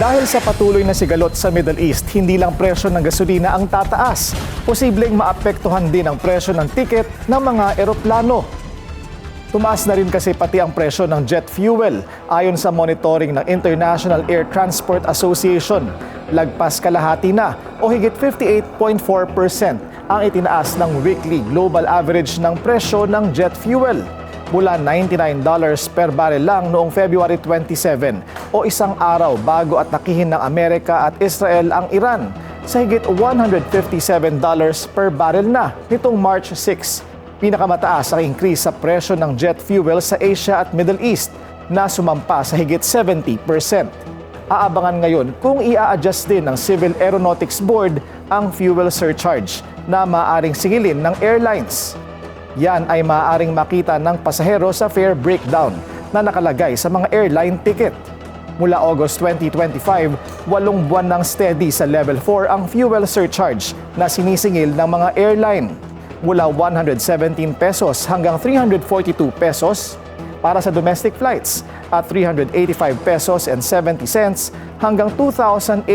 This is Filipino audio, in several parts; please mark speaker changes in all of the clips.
Speaker 1: Dahil sa patuloy na sigalot sa Middle East, hindi lang presyo ng gasolina ang tataas. Posibleng maapektuhan din ang presyo ng tiket ng mga eroplano. Tumaas na rin kasi pati ang presyo ng jet fuel ayon sa monitoring ng International Air Transport Association. Lagpas kalahati na o higit 58.4% ang itinaas ng weekly global average ng presyo ng jet fuel. Mula $99 per barrel lang noong February 27 o isang araw bago at nakihin ng Amerika at Israel ang Iran sa higit $157 per barrel na nitong March 6. Pinakamataas ang increase sa presyo ng jet fuel sa Asia at Middle East na sumampa sa higit 70%. Aabangan ngayon kung i-a-adjust din ng Civil Aeronautics Board ang fuel surcharge na maaaring singilin ng airlines. Yan ay maaaring makita ng pasahero sa fare breakdown na nakalagay sa mga airline ticket. Mula August 2025, 8 buwan ng steady sa level 4 ang fuel surcharge na sinisingil ng mga airline. Mula 117 pesos hanggang 342 pesos para sa domestic flights at 385 pesos and 70 cents hanggang 2,800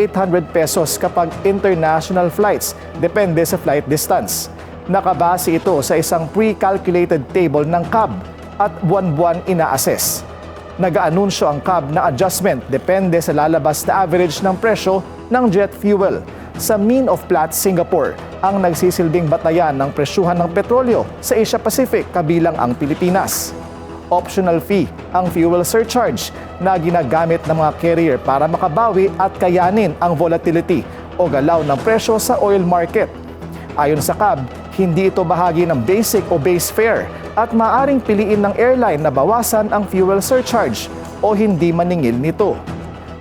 Speaker 1: pesos kapag international flights, depende sa flight distance. Nakabase ito sa isang pre-calculated table ng CAB at buwan-buwan ina-assess. Nag-aanunsyo ang CAB na adjustment depende sa lalabas na average ng presyo ng jet fuel. Sa Mean of Platts Singapore, ang nagsisilbing batayan ng presyuhan ng petrolyo sa Asia Pacific kabilang ang Pilipinas. Optional fee ang fuel surcharge na ginagamit ng mga carrier para makabawi at kayanin ang volatility o galaw ng presyo sa oil market. Ayon sa CAB, hindi ito bahagi ng basic o base fare at maaaring piliin ng airline na bawasan ang fuel surcharge o hindi maningil nito.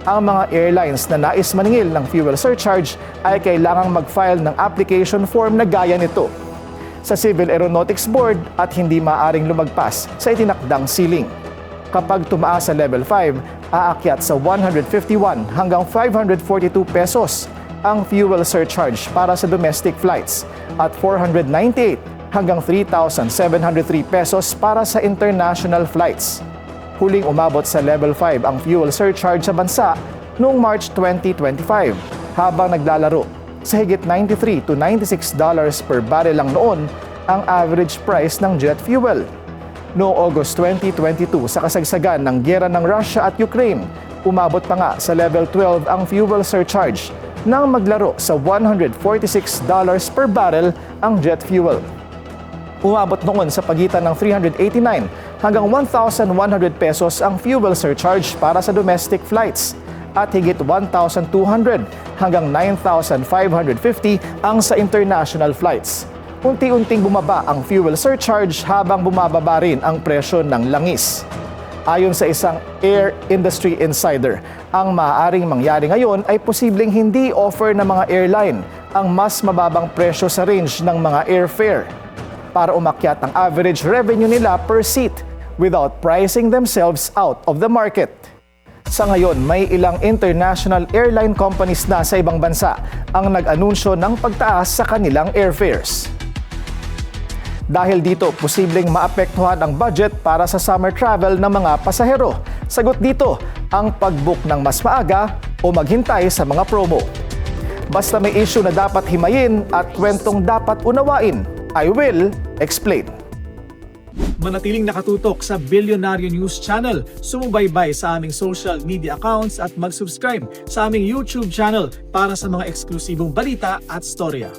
Speaker 1: Ang mga airlines na nais maningil ng fuel surcharge ay kailangang mag-file ng application form na gaya nito sa Civil Aeronautics Board at hindi maaaring lumagpas sa itinakdang ceiling. Kapag tumaas sa level 5, aakyat sa 151 hanggang 542 pesos ang fuel surcharge para sa domestic flights at 498 hanggang 3,703 pesos para sa international flights. Huling umabot sa level 5 ang fuel surcharge sa bansa noong March 2025 habang naglalaro sa higit $93 to $96 per barrel lang noon ang average price ng jet fuel. Noong August 2022 sa kasagsagan ng giyera ng Russia at Ukraine, umabot pa nga sa level 12 ang fuel surcharge nang maglaro sa $146 per barrel ang jet fuel. Umabot noon sa pagitan ng 389 hanggang 1,100 pesos ang fuel surcharge para sa domestic flights at higit 1,200 hanggang 9,550 ang sa international flights. Unti-unting bumaba ang fuel surcharge habang bumababa rin ang presyo ng langis. Ayon sa isang air industry insider, ang maaaring mangyari ngayon ay posibleng hindi offer ng mga airline ang mas mababang presyo sa range ng mga airfare para umakyat ang average revenue nila per seat without pricing themselves out of the market. Sa ngayon, may ilang international airline companies na sa ibang bansa ang nag-anunsyo ng pagtaas sa kanilang airfares. Dahil dito, posibleng maapektuhan ang budget para sa summer travel ng mga pasahero. Sagot dito, ang pag-book ng mas maaga o maghintay sa mga promo. Basta may issue na dapat himayin at kwentong dapat unawain, I will explain.
Speaker 2: Manatiling nakatutok sa Bilyonaryo News Channel, sumubaybay sa aming social media accounts at mag-subscribe sa aming YouTube channel para sa mga eksklusibong balita at storya.